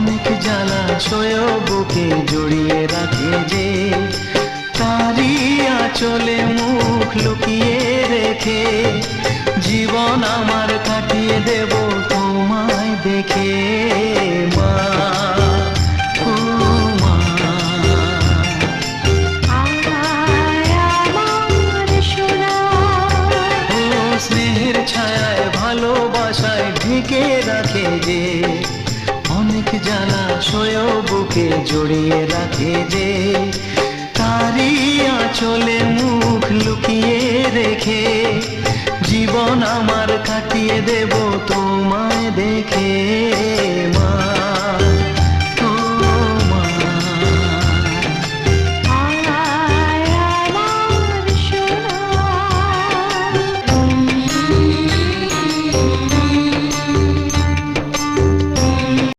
অনেক জ্বালা সয়েও বুকে জড়িয়ে রাখে যে, তারি আঁচলে মুখ লুকিয়ে রেখে জীবন আমার কাটিয়ে দেব তোমায় দেখে। মা, ও মা, ও স্নেহের ছায়ায় ভালোবাসায় ঢেকে রাখে যে, অনেক জ্বালা সয়েও বুকে জড়িয়ে রাখে যে, তারি আঁচলে মুখ লুকিয়ে রেখে জীবন আমার কাটিয়ে দেব তোমায় দেখে। মা।